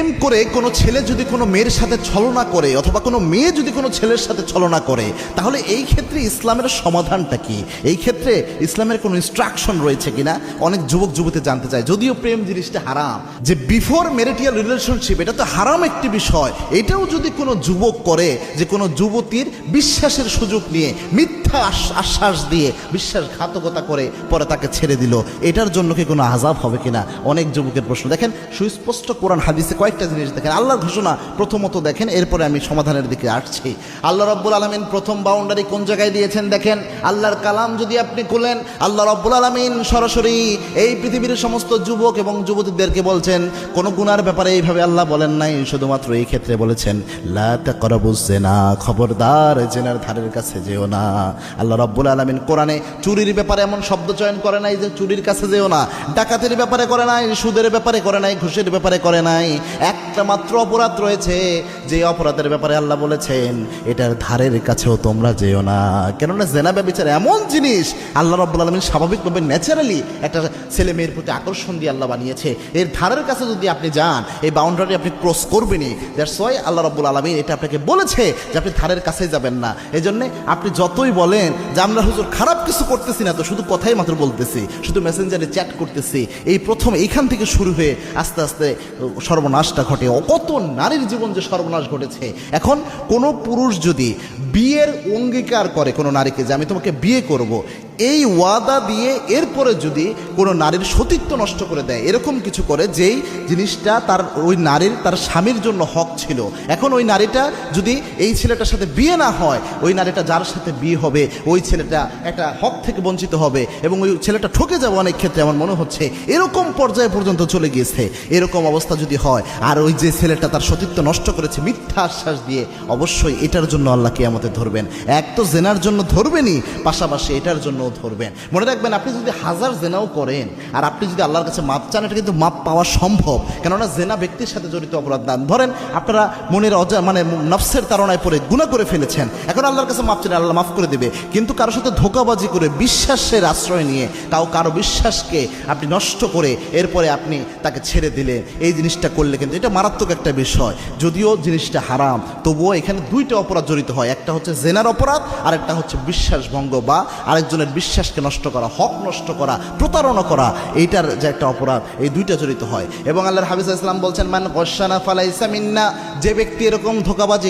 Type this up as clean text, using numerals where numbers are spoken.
প্রেম করে কোনো ছেলে যদি কোনো মেয়ের সাথে ছলনা করে অথবা কোনো মেয়ে যদি কোনো ছেলের সাথে ছলনা করে, তাহলে এই ক্ষেত্রে ইসলামের সমাধানটা কি? এই ক্ষেত্রে ইসলামের কোনো ইনস্ট্রাকশন রয়েছে কিনা অনেক যুবক যুবতী জানতে চায়। যদিও প্রেম জিনিসটা হারাম, যে বিফোর ম্যারিটাল রিলেশনশিপ, এটা তো হারাম একটি বিষয়। এটাও যদি কোনো যুবক করে, যে কোনো যুবতীর বিশ্বাসের সুযোগ নিয়ে মিথ্যা আশ্বাস দিয়ে বিশ্বাসঘাতকতা করে পরে তাকে ছেড়ে দিল, এটার জন্য কি কোনো আযাব হবে কিনা অনেক যুবকের প্রশ্ন। দেখেন সুস্পষ্ট কোরআন হাদিসে কয়েকটা জিনিস দেখেন, আল্লাহর ঘোষণা প্রথমত দেখেন, এরপরে আমি সমাধানের দিকে আসছি। আল্লাহ রাব্বুল আলামিন প্রথম বাউন্ডারি কোন জায়গায় দিয়েছেন দেখেন। আল্লাহর কালাম যদি আপনি খুলেন, আল্লাহ রাব্বুল আলামিন সরাসরি এই পৃথিবীর সমস্ত যুবক এবং যুবতীদেরকে বলছেন, কোন গুনার ব্যাপারে এইভাবে আল্লাহ বলেন নাই, শুধুমাত্র এই ক্ষেত্রে বলেছেন লা তাকরাবুজ জিনা, খবরদার জিনার ধারের কাছে যেও না। আল্লাহ রাব্বুল আলামিন কোরআনে চুরির ব্যাপারে এমন শব্দ চয়ন করে নাই যে চুরির কাছে যেও না, ডাকাতির ব্যাপারে করে নাই, সুদের ব্যাপারে করে নাই, ঘুষের ব্যাপারে করে নাই। একটা মাত্র অপরাধ রয়েছে, যে অপরাধের ব্যাপারে আল্লাহ বলেছেন এটার ধারের কাছেও তোমরা যেও না। কেননা জেনা ব্যভিচার এমন জিনিস আল্লাহ রাব্বুল আলামিন স্বাভাবিকভাবে ন্যাচারালি একটা ছেলে মেয়ের প্রতি আকর্ষণ দিয়ে আল্লাহ বানিয়েছে। এর ধারের কাছে যদি আপনি যান, এই বাউন্ডারি আপনি ক্রস করবেনই। দ্যাটস ওয়াই আল্লাহ রাব্বুল আলামিন এটা আপনাকে বলেছে যে আপনি ধারের কাছেই যাবেন না। এই জন্যে আপনি যতই বলেন যে আমরা হুজুর খারাপ কিছু করতেছি না, তো শুধু কথাই মাত্র বলতেছি, শুধু মেসেঞ্জারে চ্যাট করতেছি, এই প্রথম এইখান থেকে শুরু হয়ে আস্তে আস্তে সর্বনাশটা ঘটে। কত নারীর জীবন যে সর্বনাশ ঘটেছে। এখন কোনো পুরুষ যদি বিয়ের অঙ্গীকার করে কোনো নারীকে যে আমি তোমাকে বিয়ে করব, এই ওয়াদা দিয়ে এরপরে যদি কোনো নারীর সতীত্ব নষ্ট করে দেয়, এরকম কিছু করে যেই জিনিসটা তার ওই নারীর তার স্বামীর জন্য হক ছিল, এখন ওই নারীটা যদি এই ছেলেটার সাথে বিয়ে না হয়, ওই নারীটা যার সাথে বিয়ে হবে ওই ছেলেটা একটা হক থেকে বঞ্চিত হবে এবং ওই ছেলেটা ঠকে যাবে অনেক ক্ষেত্রে। আমার মনে হচ্ছে এরকম পর্যায়ে পর্যন্ত চলে গিয়েছে। এরকম অবস্থা যদি হয়, আর ওই যে ছেলেটা তার সতীত্ব নষ্ট করেছে মিথ্যা আশ্বাস দিয়ে, অবশ্যই এটার জন্য আল্লাহ কিয়ামতে ধরবেন। এক তো জেনার জন্য ধরবেনই, পাশাপাশি এটার জন্য ধরবেন। মনে রাখবেন, আপনি যদি হাজার জেনাও করেন আর আপনি যদি আল্লাহর কাছে মাপ চান, এটা কিন্তু মাপ পাওয়া সম্ভব। কেননা জেনা ব্যক্তির সাথে জড়িত অপরাধ না। ধরেন আপনারা মনের নফসের তাড়নায় পড়ে গুনাহ করে ফেলেছেন, এখন আল্লাহর কাছে মাপ চান, আল্লাহ মাফ করে দেবে। কিন্তু কারোর সাথে ধোঁকাবাজি করে বিশ্বাসের আশ্রয় নিয়ে কারো বিশ্বাসকে আপনি নষ্ট করে এরপরে আপনি তাকে ছেড়ে দিলেন, এই জিনিসটা করলে কিন্তু এটা মারাত্মক একটা বিষয়। যদিও জিনিসটা হারাম, তবুও এখানে দুইটা অপরাধ জড়িত হয়। একটা হচ্ছে জেনার অপরাধ, আর একটা হচ্ছে বিশ্বাসভঙ্গ বা আরেকজনের বিশ্বাসকে নষ্ট করা, হক নষ্ট করা, প্রতারণা করা, এইটার যে একটা অপরাধ, এই দুইটা জড়িত হয়। এবং আল্লাহর হাবিব সাল্লাল্লাহু আলাইহি ওয়াসাল্লাম বলছেন মান গশশানা ফালাইসা মিন্না, যে ব্যক্তি এরকম ধোঁকাবাজি